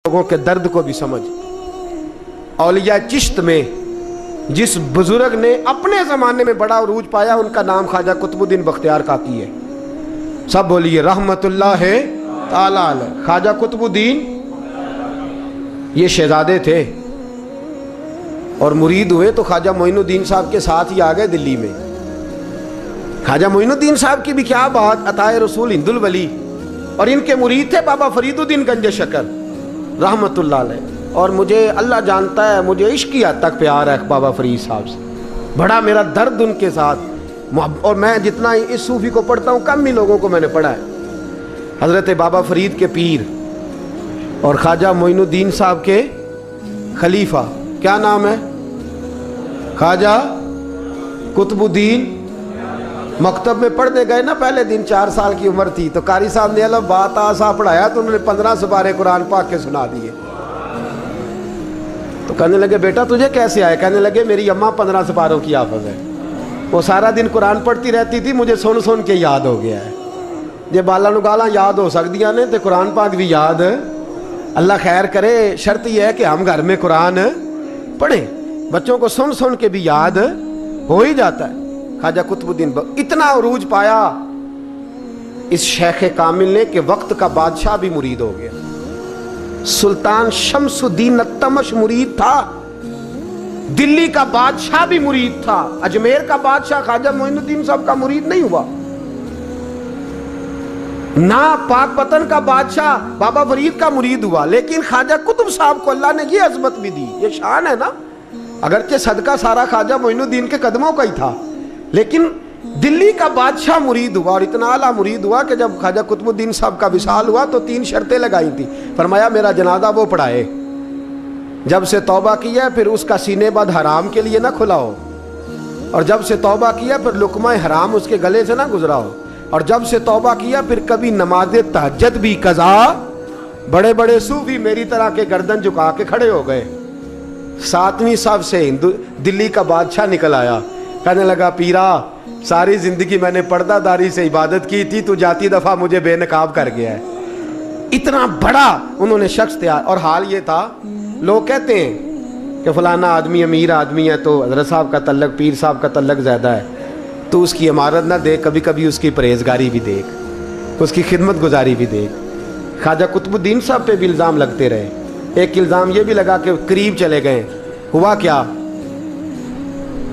لوگوں کے درد کو بھی سمجھ. اولیاء چشت میں جس بزرگ نے اپنے زمانے میں بڑا عروج پایا ان کا نام خواجہ قطب الدین بختیار کاکی ہے. سب بولیے رحمت اللہ تعالی علیہ. خواجہ قطب الدین یہ شہزادے تھے اور مرید ہوئے تو خواجہ معین الدین صاحب کے ساتھ ہی آ گئے دلی میں. خواجہ معین الدین صاحب کی بھی کیا بات، عطائے رسول ہند الولی، اور ان کے مرید تھے بابا فرید الدین گنج شکر رحمت اللہ علیہ. اور مجھے اللہ جانتا ہے مجھے عشق کی حد تک پیار ہے بابا فرید صاحب سے، بڑا میرا درد ان کے ساتھ. اور میں جتنا اس صوفی کو پڑھتا ہوں کم ہی لوگوں کو میں نے پڑھا ہے. حضرت بابا فرید کے پیر اور خواجہ معین الدین صاحب کے خلیفہ کیا نام ہے؟ خواجہ قطب الدین. مکتب میں پڑھنے گئے نا پہلے دن، 4 سال کی عمر تھی تو قاری صاحب نے الف با تا سا پڑھایا تو انہوں نے 15 سپارے قرآن پاک کے سنا دیے. تو کہنے لگے بیٹا تجھے کیسے آئے؟ کہنے لگے میری اماں 15 سپاروں کی حافظ ہے، وہ سارا دن قرآن پڑھتی رہتی تھی، مجھے سن کے یاد ہو گیا ہے. یہ بالا نو گالاں یاد ہو سکدیاں نے تے قرآن پاک بھی یاد. اللہ خیر کرے، شرط یہ ہے کہ ہم گھر میں قرآن پڑھیں، بچوں کو سن کے بھی یاد ہو ہی جاتا ہے. خواجہ قطب الدین اتنا عروج پایا اس شیخ کامل نے کہ وقت کا بادشاہ بھی مرید ہو گیا. سلطان شمس الدین التمش مرید تھا، دلی کا بادشاہ بھی مرید تھا. اجمیر کا بادشاہ خواجہ معین الدین صاحب کا مرید نہیں ہوا، نہ پاک پتن کا بادشاہ بابا فرید کا مرید ہوا. لیکن خواجہ قطب صاحب کو اللہ نے یہ عظمت بھی دی، یہ شان ہے نا. اگرچہ صدقہ سارا خواجہ معین الدین کے قدموں کا ہی تھا، لیکن دلی کا بادشاہ مرید ہوا، اور اتنا اعلیٰ مرید ہوا کہ جب خواجہ قطب الدین صاحب کا وصال ہوا تو 3 شرطیں لگائی تھی. فرمایا میرا جنازہ وہ پڑھائے، جب سے توبہ کیا پھر اس کا سینے بد حرام کے لیے نہ کھلا ہو، اور جب سے توبہ کیا پھر لقمہ حرام اس کے گلے سے نہ گزرا ہو، اور جب سے توبہ کیا پھر کبھی نماز تہجد بھی قضا. بڑے بڑے صوفی میری طرح کے گردن جھکا کے کھڑے ہو گئے. 7ویں صف سے دلی کا بادشاہ نکل آیا، کہنے لگا پیرا ساری زندگی میں نے پردہ داری سے عبادت کی تھی، تو جاتی دفعہ مجھے بے نقاب کر گیا ہے. اتنا بڑا انہوں نے شخص تھا. اور حال یہ تھا، لوگ کہتے ہیں کہ فلانا آدمی امیر آدمی ہے تو حضرت صاحب کا تعلق پیر صاحب کا تعلق زیادہ ہے، تو اس کی عمارت نہ دیکھ، کبھی کبھی اس کی پرہیزگاری بھی دیکھ، اس کی خدمت گزاری بھی دیکھ. خواجہ قطب الدین صاحب پہ بھی الزام لگتے رہے. ایک الزام یہ بھی لگا کہ قریب چلے گئے. ہوا کیا،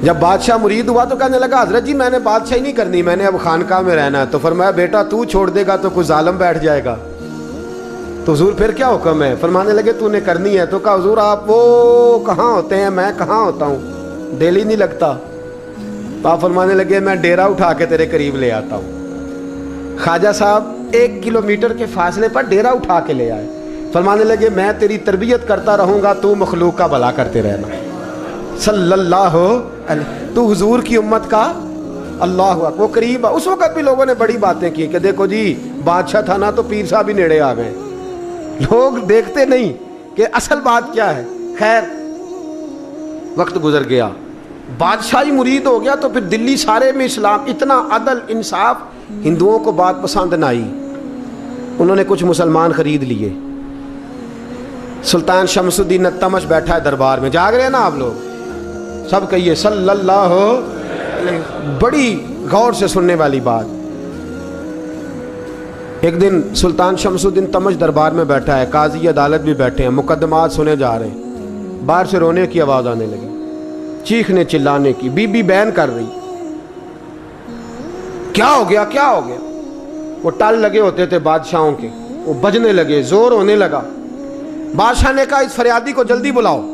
جب بادشاہ مرید ہوا تو کہنے لگا حضرت جی میں نے بادشاہی نہیں کرنی، میں نے اب خانقاہ میں رہنا ہے. تو فرمایا بیٹا تو چھوڑ دے گا تو کوئی ظالم بیٹھ جائے گا. تو حضور پھر کیا حکم ہے؟ فرمانے لگے تو نے کرنی ہے. تو کہا حضور آپ وہ کہاں ہوتے ہیں، میں کہاں ہوتا ہوں، دل ہی نہیں لگتا. تو آپ فرمانے لگے میں ڈیرا اٹھا کے تیرے قریب لے آتا ہوں. خواجہ صاحب 1 کلومیٹر کے فاصلے پر ڈیرا اٹھا کے لے آئے. فرمانے لگے میں تیری تربیت کرتا رہوں گا، تو مخلوق کا بھلا کرتے رہنا. صلی اللہ علیہ، تو حضور کی امت کا اللہ اکبر. وہ قریب اس وقت بھی لوگوں نے بڑی باتیں کی کہ دیکھو جی بادشاہ تھا نا تو پیر صاحب ہی نیڑے آ گئے. لوگ دیکھتے نہیں کہ اصل بات کیا ہے. خیر وقت گزر گیا، بادشاہی مرید ہو گیا تو پھر دلی سارے میں اسلام، اتنا عدل انصاف، ہندوؤں کو بات پسند نہ آئی. انہوں نے کچھ مسلمان خرید لیے. سلطان شمس الدین التمش بیٹھا ہے دربار میں، جاگ رہے ہیں نا آپ لوگ سب، کہیے صلی اللہ علیہ. بڑی غور سے سننے والی بات. ایک دن سلطان شمس الدین تمش دربار میں بیٹھا ہے، قاضی عدالت بھی بیٹھے ہیں، مقدمات سنے جا رہے ہیں. باہر سے رونے کی آواز آنے لگی، چیخنے چلانے کی. بی بی بیان کر رہی کیا ہو گیا کیا ہو گیا. وہ ٹال لگے ہوتے تھے بادشاہوں کے، وہ بجنے لگے، زور ہونے لگا. بادشاہ نے کہا اس فریادی کو جلدی بلاؤ.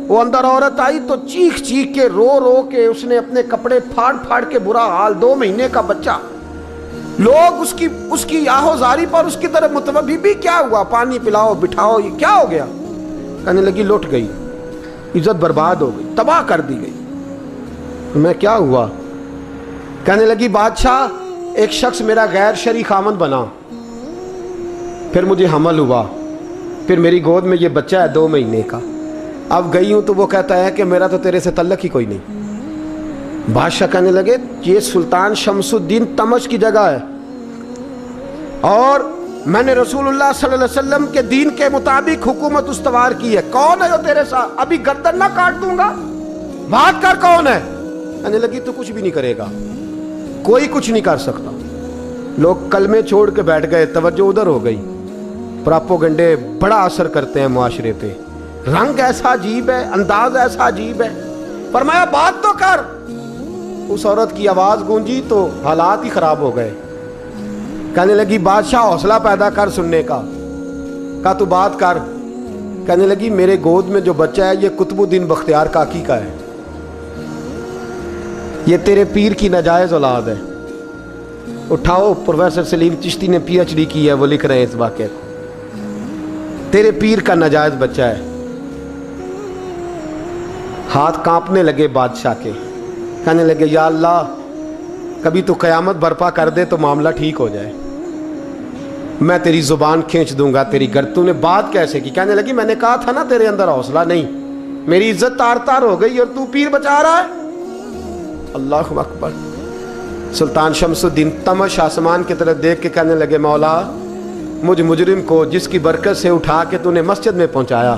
وہ اندر عورت آئی تو چیخ چیخ کے رو کے اس نے اپنے کپڑے پھاڑ کے برا حال، 2 مہینے کا بچہ. لوگ اس کی آہو زاری پر اس کی طرف متوجہ. بھی کیا ہوا، پانی پلاؤ بٹھاؤ، یہ کیا ہو گیا؟ کہنے لگی لٹ گئی، عزت برباد ہو گئی، تباہ کر دی گئی. میں کیا ہوا؟ کہنے لگی بادشاہ ایک شخص میرا غیر شرعی خامند بنا، پھر مجھے حمل ہوا، پھر میری گود میں یہ بچہ ہے 2 مہینے کا. اب گئی ہوں تو وہ کہتا ہے کہ میرا تو تیرے سے تعلق ہی کوئی نہیں. بادشاہ کہنے لگے یہ سلطان شمس الدین تمش کی جگہ ہے، اور मैंने रसूलुल्लाह सल्लल्लाहु अलैहि वसल्लम के दीन के मुताबिक हुकूमत उस्तवार की है, कौन है वो तेरे साथ, अभी गर्दन ना काट दूंगा, बात कर कौन है। कहने लगी तू कुछ भी नहीं करेगा, कोई कुछ नहीं कर सकता। लोग कलमे छोड़ के बैठ गए, तवज्जो उधर हो गई। प्रोपेगेंडे बड़ा असर करते हैं मुआशरे पे, रंग ऐसा अजीब है, अंदाज ऐसा अजीब है। फरमाया बात तो कर। उस औरत की आवाज गूंजी तो हालात ही खराब हो गए। कहने लगी बादशाह हौसला पैदा कर सुनने का तू बात कर। कहने लगी मेरे गोद में जो बच्चा है ये कुतुबुद्दीन बख्तियार काकी का है, ये तेरे पीर की नाजायज औलाद है। उठाओ, प्रोफेसर सलीम चिश्ती ने PhD की है, वो लिख रहे हैं इस वाक़े को, तेरे पीर का नाजायज बच्चा है। हाथ कांपने लगे बादशाह के। कहने लगे या अल्लाह कभी तो क़यामत बर्पा कर दे तो मामला ठीक हो जाए, मैं तेरी ज़ुबान खींच दूंगा तेरी तूने बात कैसे की। कहने लगी मैंने कहा था ना तेरे अंदर हौसला नहीं, मेरी इज्जत तार तार हो गई और तू पीर बचा रहा है। अल्लाहु अकबर। सुल्तान शमसुद्दीन तमश आसमान की तरफ देख के कहने लगे मौला मुझ मुजरिम को जिसकी बरकत से उठा के तूने मस्जिद में पहुंचाया,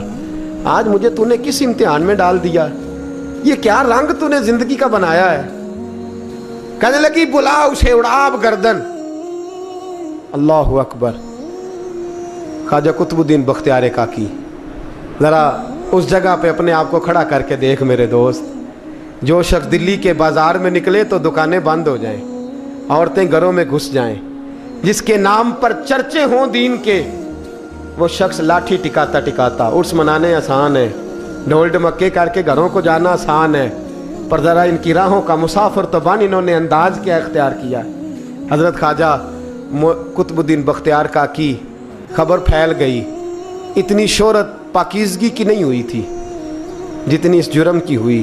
आज मुझे तूने किस इम्तिहान में डाल दिया, ये क्या रंग तूने जिंदगी का बनाया है। कहने लगी बुला उसे, उड़ाब गर्दन। अल्लाहु अकबर। ख्वाजा कुतुबुद्दीन बख्तियार काकी, ज़रा उस जगह पे अपने आप को खड़ा करके देख मेरे दोस्त। जो शख्स दिल्ली के बाज़ार में निकले तो दुकानें बंद हो जाएं, औरतें घरों में घुस जाएं, जिसके नाम पर चर्चे हों दीन के, वो शख्स लाठी टिकाता टिकाता। उर्स मनाने आसान है, ढोल ढमक्के करके घरों को जाना आसान है, पर ज़रा इनकी राहों का मुसाफिर तो बन इन्होंने अंदाज क्या इख्तियार किया। हज़रत ख्वाजा कुतुबुद्दीन बख्तियार काकी, खबर फैल गई। इतनी शोहरत पाकीज़गी की नहीं हुई थी जितनी इस जुर्म की हुई।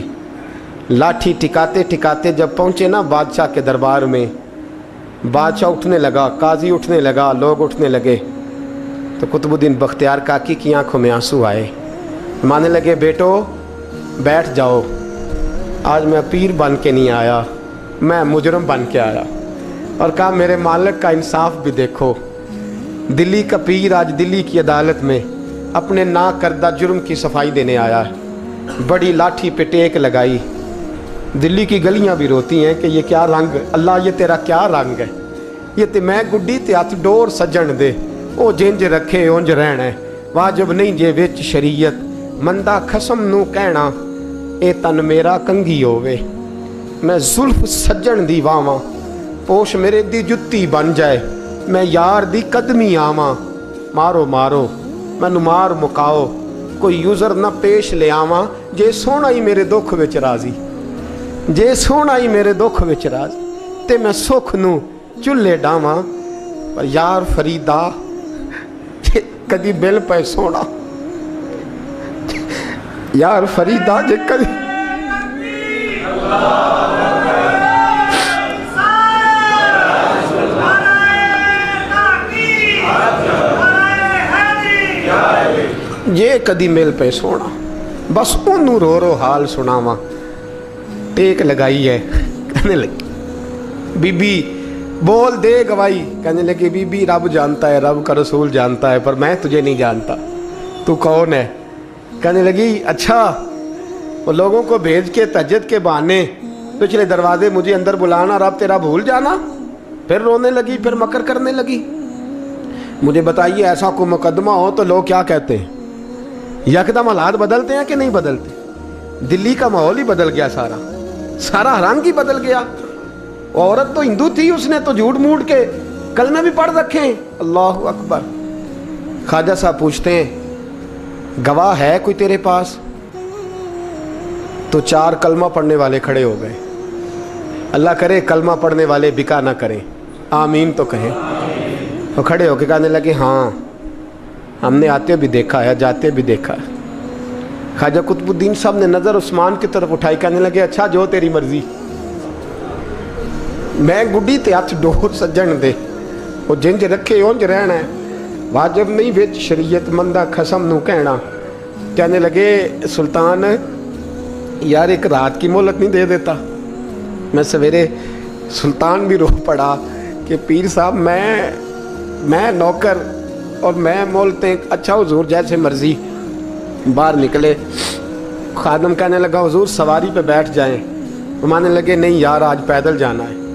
लाठी टिकाते टिकाते जब पहुँचे ना बादशाह के दरबार में, बादशाह उठने लगा, काजी उठने लगा, लोग उठने लगे, तो कुतुबुद्दीन बख्तियार काकी की आंखों में आंसू आए। मानने लगे बेटो बैठ जाओ, आज मैं पीर बन के नहीं आया, मैं मुजरम बन के आया। और कहा मेरे मालिक का इंसाफ भी देखो, दिल्ली का पीर आज दिल्ली की अदालत में अपने ना करदा जुर्म की सफाई देने आया है। बड़ी लाठी पे टेक लगाई, दिल्ली की गलियां भी रोती हैं कि ये क्या रंग, अल्लाह ये तेरा क्या रंग है, ये ते मैं गुड्डी ते हथ डोर सजन दे, ओ जिंज रखे उंज रहना है, वाजिब नहीं जे विच शरीयत, मंदा खसम नू कहना ए तन मेरा कंघी होवे, मैं जुल्फ सज्जन दी वावां, पोश मेरे दी जुत्ती बन जाए, मैं यार दी कदमी आवां, मारो मारो मैनू मार मुकाओ, कोई यूजर ना पेश ले आवां, जे सोहना ही मेरे दुख विच राजी, जे सोहना ही मेरे दुख विच राजी, ते मैं सुख नू चुल्हे डावां, पर यार फरीदा कदी बिल पे सोना, यार फरीदा जे कदी ये कदी मिल पे सोना, बस ओनू रो रो हाल सुनावा। टेक लगाई है, कहने लगी बीबी बोल दे गवाही। कहने लगी बीबी रब जानता है, रब का रसूल जानता है, पर मैं तुझे नहीं जानता, तू कौन है। कहने लगी अच्छा वो लोगों को भेज के तहज्जुद के बहाने पिछले दरवाजे मुझे अंदर बुलाना, रब तेरा भूल जाना। फिर रोने लगी, फिर मकर करने लगी। मुझे बताइए ऐसा कोई मुकदमा हो तो लोग क्या कहते हैं, यकदम हालात बदलते हैं कि नहीं बदलते। दिल्ली का माहौल ही बदल गया, सारा सारा रंग ही बदल गया। औरत तो हिंदू थी, उसने तो झूठ मूठ के कलमे भी पढ़ रखे हैं। अल्लाह अकबर। ख्वाजा साहब पूछते हैं गवाह है कोई तेरे पास, तो 4 कलमा पढ़ने वाले खड़े हो गए। अल्लाह करे कलमा पढ़ने वाले बिका ना करें, आमीन तो कहें। तो खड़े होके कहने लगे हाँ हमने आते भी देखा है, जाते भी देखा है। ख्वाजा कुतुबुद्दीन साहब ने नज़र उस्मान की तरफ उठाई, कहने लगे अच्छा जो तेरी मर्जी, मैं गुड्डी ते हथ डोर सज्जन दे, वो जिंज रखे उंज रहना है, वाजिब नहीं विच शरीयत, मंदा खसम नू कहना। कहने लगे सुल्तान यार एक रात की मोहलत नहीं दे देता। मैं सवेरे सुल्तान भी रो पड़ा कि पीर साहब मैं नौकर और मैं बोलते हैं अच्छा हुजूर जैसे मर्जी। बाहर निकले, खादम कहने लगा हुजूर सवारी पे बैठ जाएं। वो मानने लगे नहीं यार आज पैदल जाना है।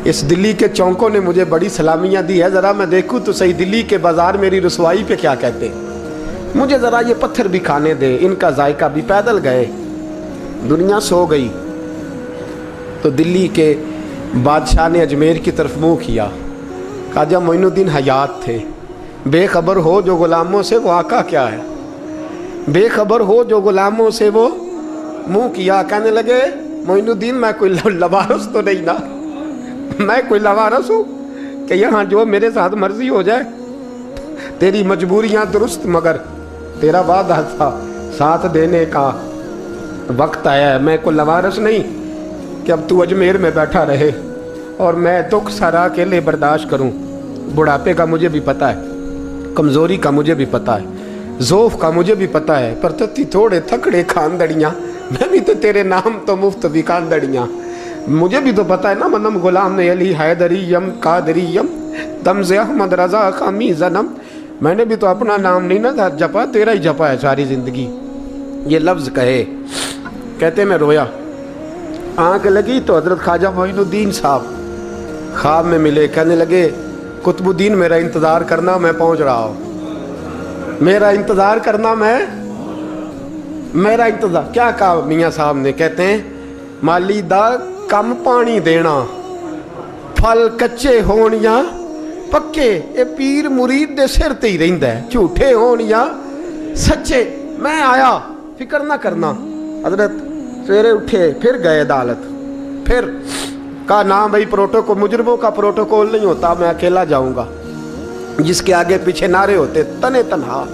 इस दिल्ली के चौंकों ने मुझे बड़ी सलामियाँ दी है, ज़रा मैं देखूँ तो सही दिल्ली के बाज़ार मेरी रसवाई पे क्या कहते हैं। मुझे ज़रा ये पत्थर भी खाने दे, इनका जायका भी। पैदल गए, दुनिया सो गई तो दिल्ली के बादशाह ने अजमेर की तरफ मुँह किया। ख्वाजा मोइनुद्दीन हयात थे। बेखबर हो जो गुलामों से वो आका क्या है, बेखबर हो जो गुलामों से वो मुँह किया। कहने लगे मोइनुद्दीन मैं कोई लवारस तो नहीं ना, मैं कोई लवारस हूँ कि यहाँ जो मेरे साथ मर्जी हो जाए। तेरी मजबूरियाँ दुरुस्त मगर तेरा वादा था साथ देने का वक्त आया है। मैं कोई लवारस नहीं कि अब तू अजमेर में बैठा रहे और मैं दुख सारा अकेले बर्दाश्त करूं। बुढ़ापे का मुझे भी पता है, कमज़ोरी का मुझे भी पता है, ज़ोफ़ का मुझे भी पता है, पर तत्ती थोड़े थकड़े खानदड़ियाँ, मैं भी तो तेरे नाम तो मुफ्त भी खानदड़ियाँ। मुझे भी तो पता है ना मनम गुलाम ने अली हैदरियम कादरियम तमज़े अहमद रज़ा खामी ज़नम। मैंने भी तो अपना नाम नहीं ना जपा, तेरा ही जपा है सारी ज़िंदगी। ये लफ्ज़ कहे, कहते मैं रोया। आँख लगी तो हज़रत ख्वाजा मोइनुद्दीन साहब ख्वाब में मिले। कहने लगे कुतुबुद्दीन मेरा इंतज़ार करना, मैं पहुँच रहा हूँ। मेरा इंतज़ार करना, मेरा इंतज़ार। क्या कहा मियाँ साहब ने? कहते हैं माली दा कम पानी देना, फल कच्चे होण या पक्के, ये पीर मुरीद दे सिर ते ही रहिंदा है, झूठे होण या सच्चे। मैं आया, फिक्र ना करना। हज़रत सवेरे उठे, फिर गए अदालत। फिर कहा ना भाई प्रोटोकॉल, मुजरमों का प्रोटोकॉल नहीं होता, मैं अकेला जाऊंगा। जिसके आगे पीछे नारे होते तने तनहा।